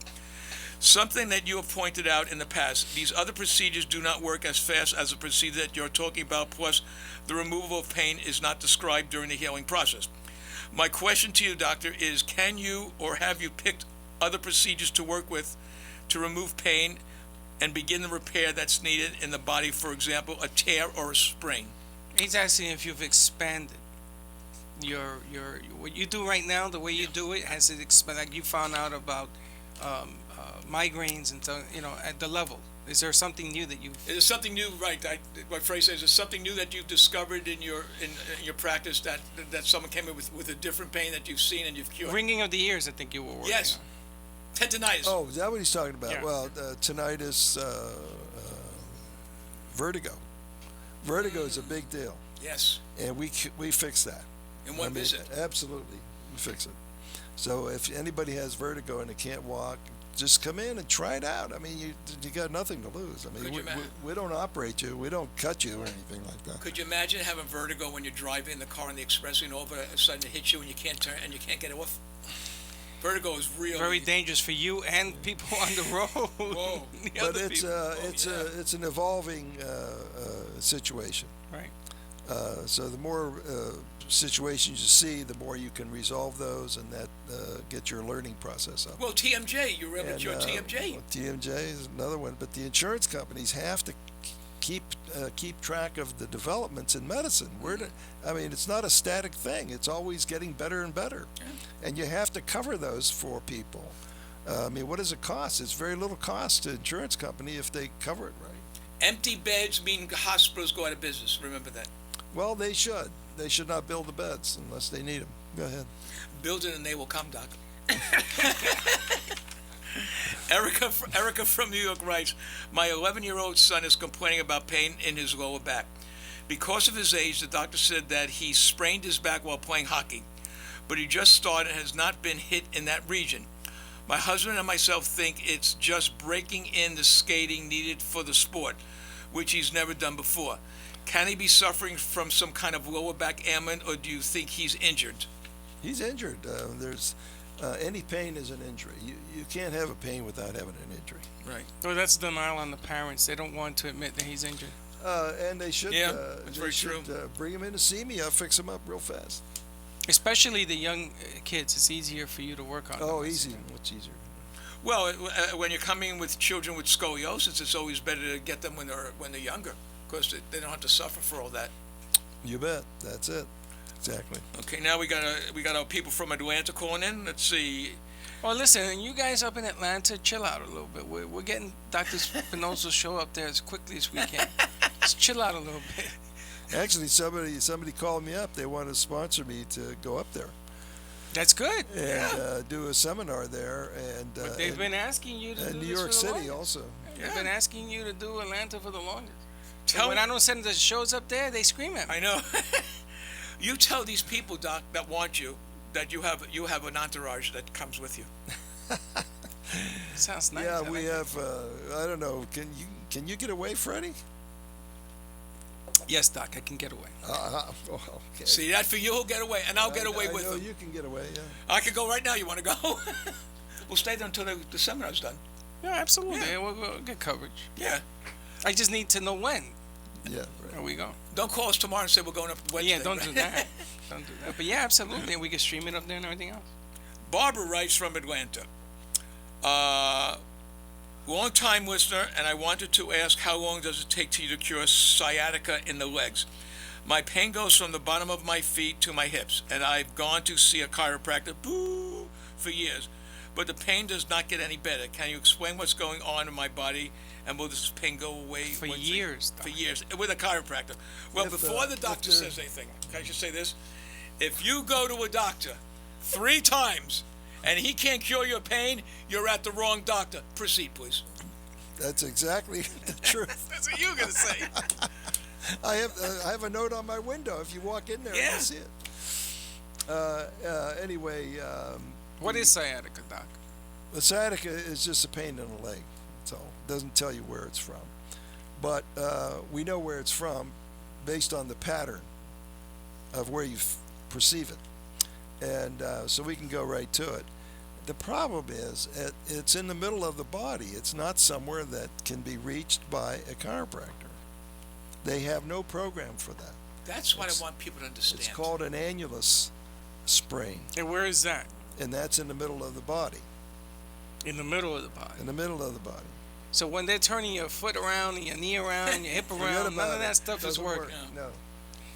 Something that you have pointed out in the past. These other procedures do not work as fast as the procedure that you're talking about, plus the removal of pain is not described during the healing process. My question to you, doctor, is can you or have you picked other procedures to work with to remove pain and begin the repair that's needed in the body, for example, a tear or a sprain. He's asking if you've expanded your what you do right now, the way you do it, has it expanded? Like you found out about migraines and so, at the level. Is there something new that you've? Is there something new, right? What Freddy says, is something new that you've discovered in your practice that someone came in with a different pain that you've seen and you've cured? Ringing of the ears, I think you were working Yes. on. Tendinitis. Oh, is that what he's talking about? Yeah. Well, tinnitus, vertigo. Vertigo is a big deal, Yes. and we fix that. In one visit. Absolutely, we fix it. So if anybody has vertigo and they can't walk, just come in and try it out. I mean, you got nothing to lose. I mean, we don't operate you, we don't cut you or anything like that. Could you imagine having vertigo when you're driving the car on the expressway and all of a sudden it hits you and you can't turn and you can't get it off? Vertigo is real. Very dangerous for you and people on the road. Whoa. The But other it's people. it's an evolving situation. Right. So the more situations you see, the more you can resolve those, and that get your learning process up. Well, TMJ, you remember your TMJ. Well, TMJ is another one, but the insurance companies have to keep track of the developments in medicine. I mean, it's not a static thing. It's always getting better and better, and you have to cover those for people. I mean, what does it cost? It's very little cost to insurance company if they cover it right. Empty beds mean hospitals go out of business. Remember that. Well, they should. They should not build the beds unless they need them. Go ahead. Build it and they will come, Doc. Erica from New York writes, my 11-year-old son is complaining about pain in his lower back. Because of his age, the doctor said that he sprained his back while playing hockey, but he just started and has not been hit in that region. My husband and myself think it's just breaking in the skating needed for the sport, which he's never done before. Can he be suffering from some kind of lower back ailment, or do you think he's injured? He's injured. There's any pain is an injury. You can't have a pain without having an injury. Right. Well, that's denial on the parents. They don't want to admit that he's injured. And they should. Yeah, that's very true. Bring him in to see me. I'll fix him up real fast. Especially the young kids. It's easier for you to work on. Oh, them. easy. Much easier. Well, when you're coming with children with scoliosis, it's always better to get them when they're younger, because they don't have to suffer for all that. You bet. That's it. Exactly. Okay, now we got our people from Atlanta calling in. Let's see. Well, listen, you guys up in Atlanta, chill out a little bit. We're getting Dr. Pannozzo's show up there as quickly as we can. Just chill out a little bit. Actually, somebody called me up. They want to sponsor me to go up there That's good. and do a seminar there. And But they've been asking you to do New this York for the City longest. also. They've been asking you to do Atlanta for the longest. Tell When I don't send the shows up there, they scream at me. I know. You tell these people, Doc, that want you, that you have an entourage that comes with you. Sounds nice. Yeah, I we like have. I don't know. Can you get away, Freddy? it. Yes, Doc, I can get away. Oh, okay. See, that for you, he'll get away, and I'll get away I with know him. you can get away. Yeah. I could go right now. You want to go? We'll stay there until the seminar's done. Yeah, absolutely. Yeah. Yeah, we'll get coverage. Yeah. I just need to know when. Yeah. Right. There we go. Don't call us tomorrow and say we're going up Wednesday. Yeah, don't right? do that. Don't do that. But yeah, absolutely. We can stream it up there and everything else. Barbara writes from Atlanta. Long-time listener, and I wanted to ask, how long does it take to cure sciatica in the legs? My pain goes from the bottom of my feet to my hips, and I've gone to see a chiropractor for years, but the pain does not get any better. Can you explain what's going on in my body, and will this pain go away? For years, For years, with a chiropractor. Well, before the doctor if they're- says anything, can I just say this? If you go to a doctor 3 times and he can't cure your pain, you're at the wrong doctor. Proceed, please. That's exactly the truth. That's what you're going to say. I have a note on my window. If you walk in there, Yeah. you'll see it. Anyway, What is sciatica, Doc? the sciatica is just a pain in the leg. That's all. It doesn't tell you where it's from, but we know where it's from based on the pattern of where you perceive it, and so we can go right to it. The problem is it's in the middle of the body. It's not somewhere that can be reached by a chiropractor. They have no program for that. That's what I want people to understand. It's called an annulus sprain, And where is that? and that's in the middle of the body. In the middle of the body. in the middle of the body. So when they're turning your foot around and your knee around and your hip Forget around, none about of that it. stuff is Doesn't working. work.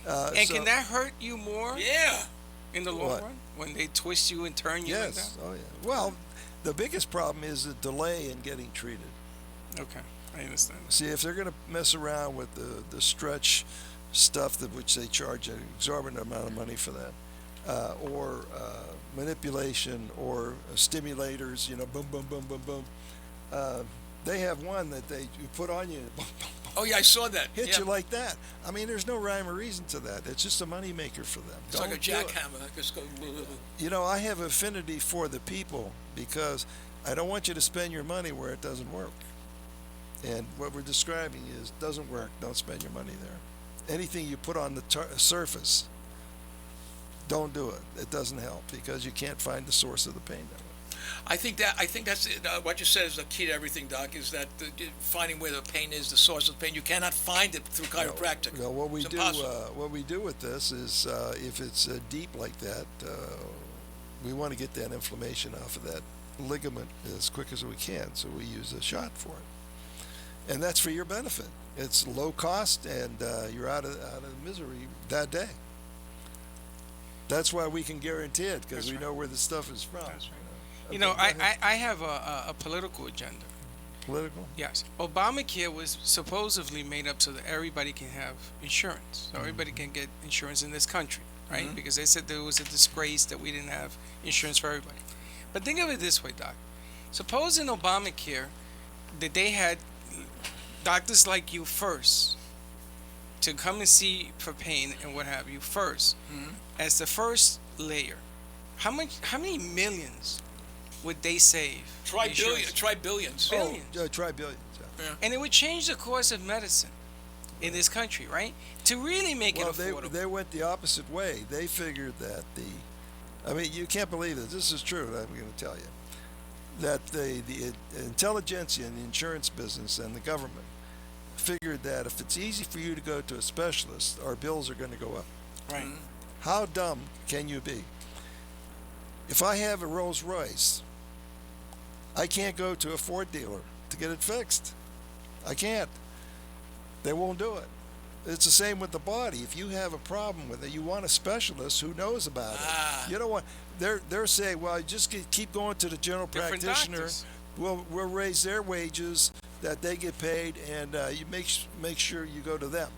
No. And So- can that hurt you more Yeah. in the long What? run when they twist you and turn you like that? Yes. Oh yeah. Well, the biggest problem is the delay in getting treated. Okay, I understand. See, if they're going to mess around with the stretch stuff that which they charge an exorbitant amount of money for that, or manipulation or stimulators, boom, boom, boom, boom, boom. They have one that you put on you, boom, boom, boom, Oh yeah, I saw that. hit Yeah. you like that. I mean, there's no rhyme or reason to that. It's just a money maker for them. It's like a Don't do it. jackhammer. Just go. I have affinity for the people because I don't want you to spend your money where it doesn't work. And what we're describing is doesn't work. Don't spend your money there. Anything you put on the surface, don't do it. It doesn't help because you can't find the source of the pain that way. I think that's what you said is the key to everything, Doc. Is that finding where the pain is, the source of the pain. You cannot find it through chiropractic. No, what we It's do, impossible. what we do with this is, if it's deep like that, we want to get that inflammation off of that ligament as quick as we can. So we use a shot for it, and that's for your benefit. It's low cost, and you're out of misery that day. That's why we can guarantee it because That's we right. know where the stuff is from. That's right. Okay, You know, go ahead. I have a political agenda. Political. Yes. Obamacare was supposedly made up so that everybody can have insurance. So everybody can get insurance in this country, right? Because they said there was a disgrace that we didn't have insurance for everybody. But think of it this way, Doc. Suppose in Obamacare that they had doctors like you first to come and see for pain and what have you first as the first layer. How many millions would they save? Try insurance? billions. Billions. Try billions. Yeah. And it would change the course of medicine in this country, right? To really make Well, it affordable. they went the opposite way. They figured that I mean, you can't believe this. This is true. I'm going to tell you that the intelligentsia in the insurance business and the government figured that if it's easy for you to go to a specialist, our bills are going to go up. Right. How dumb can you be? If I have a Rolls Royce, I can't go to a Ford dealer to get it fixed. I can't. They won't do it. It's the same with the body. If you have a problem with it, you want a specialist who knows about it. You don't want. They're saying, well, just keep going to the general Different practitioner. doctors. We'll raise their wages that they get paid, and you make sure you go to them,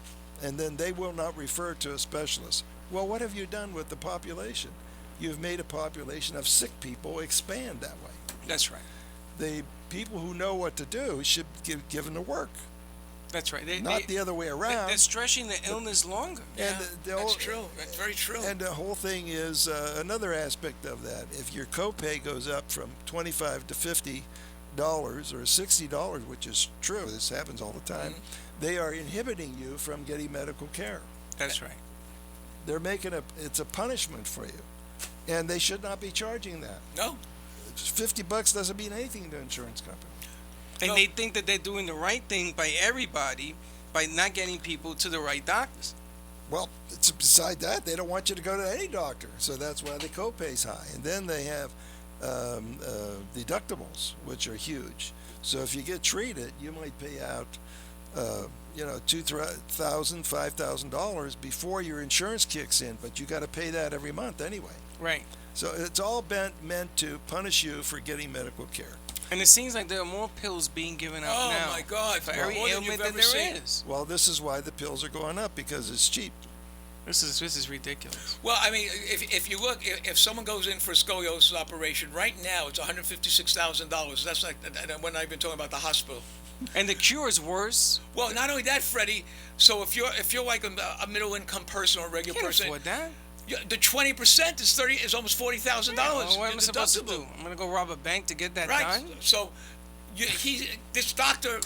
and then they will not refer to a specialist. Well, what have you done with the population? You've made a population of sick people expand that way. That's right. The people who know what to do should give given the work, That's right. not the other way around. They're stretching the illness longer. And Yeah, the that's whole- true. That's very true. And the whole thing is another aspect of that. If your copay goes up from $25 to $50 or $60, which is true, this happens all the time, they are inhibiting you from getting medical care. That's right. They're making it's a punishment for you, and they should not be charging that. No. Just $50 doesn't mean anything to an insurance company. And No. they think that they're doing the right thing by everybody by not getting people to the right doctors. Well, it's beside that, they don't want you to go to any doctor, so that's why the copay's high. And then they have deductibles, which are huge. So if you get treated, you might pay out, $2,000, $5,000 before your insurance kicks in, but you got to pay that every month anyway. Right. So it's all meant to punish you for getting medical care. And it seems like there are more pills being given out Oh, now my God. for More every than ailment you've that ever there seen. is. Well, this is why the pills are going up, because it's cheap. This is ridiculous. Well, I mean, if you look, if someone goes in for a scoliosis operation right now, it's $156,000. That's like, we're not even talking about the hospital. And the cure is worse. Well, not only that, Freddie. So if you're like a middle income person or a regular Can't person, afford that. the 20% is almost $40,000. Well, what am I supposed to deductible. do? I'm gonna go rob a bank to get that Right. done? So, this doctor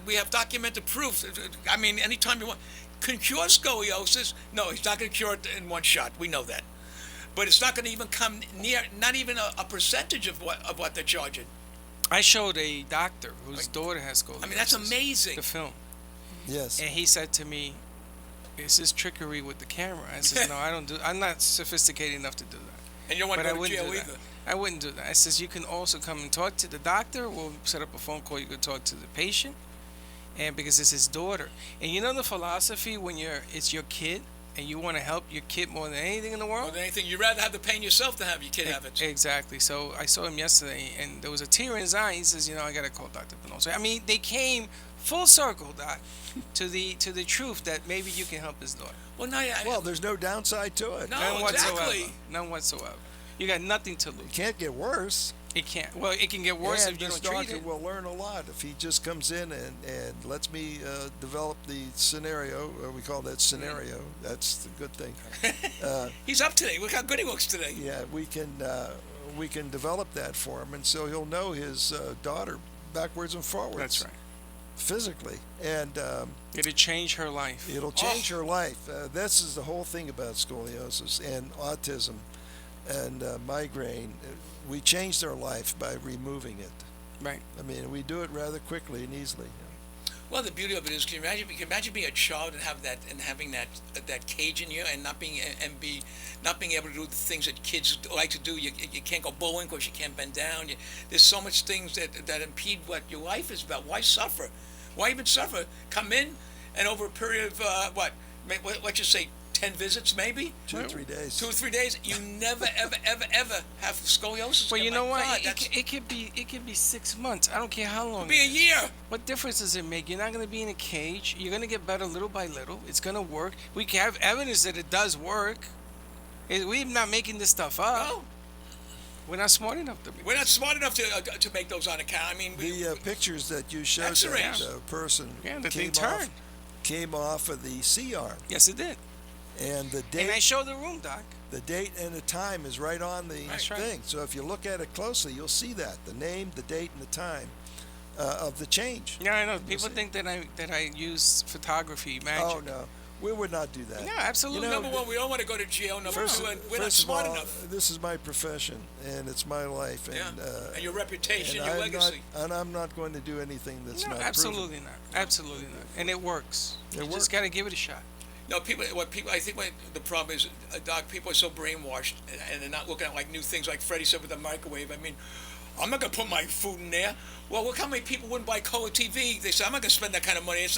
we have documented proof. I mean, anytime you want, can cure scoliosis. No, he's not going to cure it in one shot. We know that, but it's not going to even come near, not even a percentage of what they're charging. I showed a doctor whose daughter has scoliosis. I mean, that's amazing. The film, Yes. and he said to me, "Is this trickery with the camera?" I said, "No, I don't do. I'm not sophisticated enough to do that." And you don't want But to I go to wouldn't jail do that. either. I wouldn't do that. I says you can also come and talk to the doctor. We'll set up a phone call. You could talk to the patient, and because it's his daughter. And you know the philosophy when it's your kid and you want to help your kid more than anything in the More world. than anything, you'd rather have the pain yourself than have your kid have it. Exactly. So I saw him yesterday, and there was a tear in his eye. He says, I gotta call Dr. Pannozzo. I mean, they came full circle, Doc, to the truth that maybe you can help his daughter. Well, now, Well, there's no downside to it. No, None exactly. whatsoever. None whatsoever. You got nothing to It lose. can't get worse. It can't. Well, it can get worse And if you this don't treat doctor it. will learn a lot if he just comes in and lets me develop the scenario. We call that scenario. That's the good thing. He's up today. Look how good he looks today. Yeah, we can develop that for him, and so he'll know his daughter backwards and forwards. That's right. Physically, and It'll change her life. it'll change her life. This is the whole thing about scoliosis and autism and migraine. We change their life by removing it. Right. I mean, we do it rather quickly and easily. Well, the beauty of it is, can you imagine being a child and having that cage in you and not being able to do the things that kids like to do. You can't go bowling because you can't bend down. There's so much things that impede what your life is about. Why suffer? Why even suffer? Come in, and over a period of let's just say 10 visits, maybe 2 or 3 days. 2 or 3 days, you never ever have scoliosis. Well, again. you know My what? God, It could be 6 months. I don't care how long. could be a it is. year. What difference does it make? You're not going to be in a cage. You're going to get better little by little. It's going to work. We can have evidence that it does work. We're not making this stuff up. No, We're not smart enough to be. we're not smart enough to make those on account. I mean, The pictures that you showed X-rays. that person Yeah, the thing came off, turned. came off of the C-arm, Yes, it did. and the And I date, showed the room, Doc. the date and the time is right on the That's right. thing. So if you look at it closely, you'll see that the name, the date, and the time of the change. Yeah, I know. People see. think that I use photography magic. Oh no, we would not do that. No, absolutely. You know, number one, we don't want to go to jail. Number First, two, we're not first of smart all, enough. this is my profession and it's my life, Yeah, and and your reputation, and your I'm legacy. not, and I'm not going to do anything that's No, not absolutely not. Absolutely not. And it works. It You works. just got to give it a shot. No, I think the problem is, Doc, people are so brainwashed and they're not looking at like new things like Freddy said with the microwave. I mean, I'm not going to put my food in there. Well, look how many people wouldn't buy color TV. They say, I'm not going to spend that kind of money. It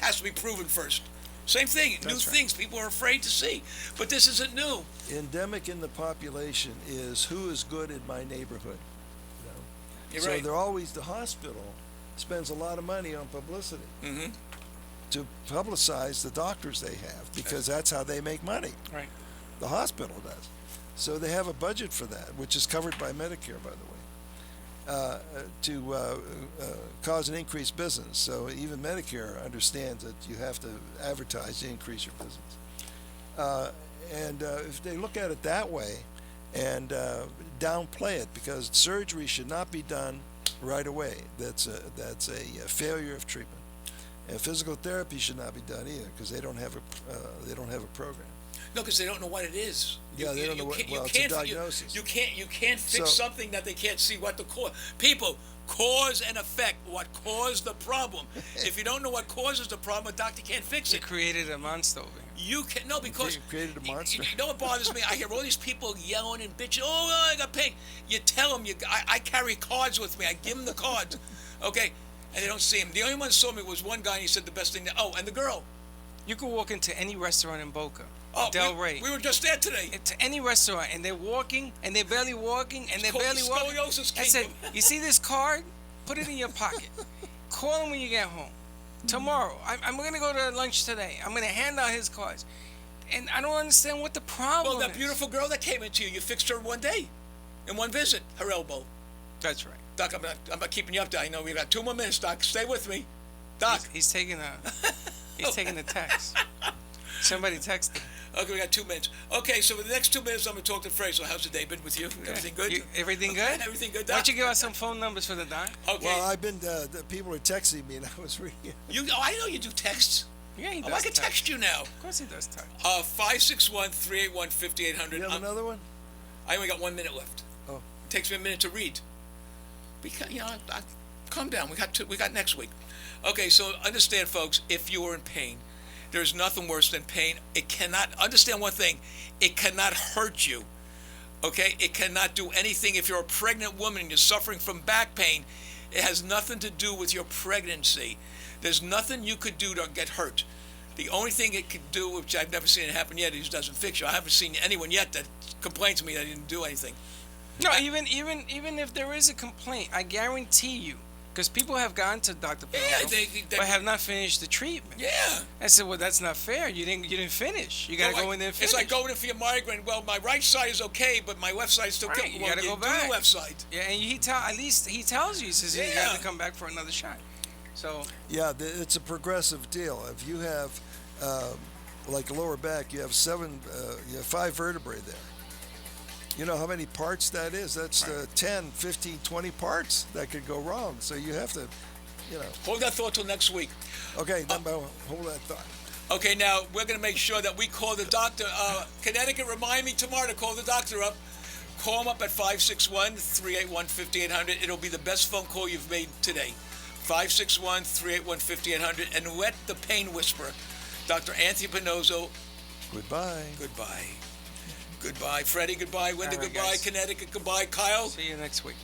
has to be proven first. Same thing, new That's right. things people are afraid to see. But this isn't new. Endemic in the population is who is good in my neighborhood. You're so right. they're always, the hospital spends a lot of money on publicity Mm-hmm. to publicize the doctors they have, because that's how they make money. Right. The hospital does. So they have a budget for that, which is covered by Medicare, by the way, to cause an increased business. So even Medicare understands that you have to advertise to increase your business. And if they look at it that way and downplay it, because surgery should not be done right away. That's a failure of treatment. And physical therapy should not be done either, because they don't have a program. No, because they don't know what it is. Yeah, they don't know what. Well, it's a diagnosis. You can't fix So- something that they can't see what the cause. People, cause and effect. What caused the problem? If you don't know what causes the problem, a doctor can't fix They it. created a monster over here. You can no because created a monster. You know what bothers me? I hear all these people yelling and bitching. Oh, I got pain. You tell them I carry cards with me. I give them the cards, okay, and they don't see them. The only one who saw me was one guy, and he said the best thing. And the girl. You could walk into any restaurant in Boca, Oh, Del Rey, we were just there today. to any restaurant, and they're walking, and they're barely walking, and they're called barely the walking. Scoliosis I said, Kingdom. you see this card? Put it in your pocket. Call him when you get home. Tomorrow, I'm going to go to lunch today. I'm going to hand out his cards. And I don't understand what the problem Well, that is. beautiful girl that came into you fixed her in one day, in one visit, her elbow. That's right. Doc, I'm not keeping you up there. I know we got 2 more minutes, Doc. Stay with me. Doc. He's taking a text. Somebody texted him. Okay, we got 2 minutes. Okay, so for the next 2 minutes, I'm going to talk to Freddy. So how's the day been with you? Everything good? Everything Okay, good? everything good, Why Doc? don't you give us some phone numbers for the doc? Okay. Well, I've been. The people are texting me, and I was reading. I know you do texts. Yeah, he does. Oh, I can text you now. Of course he does text. 561-381-5800. You have another one? I only got 1 minute left. Oh. It takes me a minute to read. Because calm down. We got next week. Okay, so understand, folks. If you are in pain, there's nothing worse than pain. It cannot. Understand one thing. It cannot hurt you Okay, it cannot do anything. If you're a pregnant woman and you're suffering from back pain, it has nothing to do with your pregnancy. There's nothing you could do to get hurt. The only thing it could do, which I've never seen it happen yet, is it doesn't fix you. I haven't seen anyone yet that complains to me that I didn't do anything. No, even if there is a complaint, I guarantee you, because people have gone to Dr. Pannozzo, they- but have not finished the treatment. Yeah. I said, well, that's not fair. You didn't finish. You got to Well, go in there and finish. It's like going in for your migraine. Well, my right side is okay, but my left side is still Right, killing. you Well, gotta go do back. the left side. Yeah, and at least he tells you. He says, you got Yeah. to come back for another shot. So, Yeah, it's a progressive deal. If you have, like lower back, you have 5 vertebrae there. You know how many parts that is? That's 10, 15, 20 parts that could go wrong. So you have to, Hold that thought till next week. Okay, hold that thought. Okay, now we're going to make sure that we call the doctor. Connecticut, remind me tomorrow to call the doctor up. Call him up at 561-381-5800. It'll be the best phone call you've made today. 561-381-5800. And let the pain whisperer, Dr. Anthony Pannozzo. Goodbye. Goodbye. Goodbye, Freddy. Goodbye, Linda. All right, Goodbye, guys. Connecticut. Goodbye, Kyle. see you next week.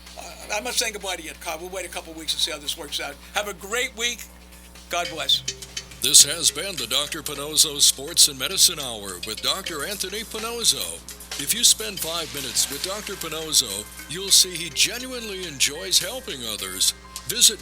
I'm not saying goodbye to you, Kyle. We'll wait a couple weeks and see how this works out. Have a great week. God bless. This has been the Dr. Pannozzo Sports and Medicine Hour with Dr. Anthony Pannozzo. If you spend 5 minutes with Dr. Pannozzo, you'll see he genuinely enjoys helping others. Visit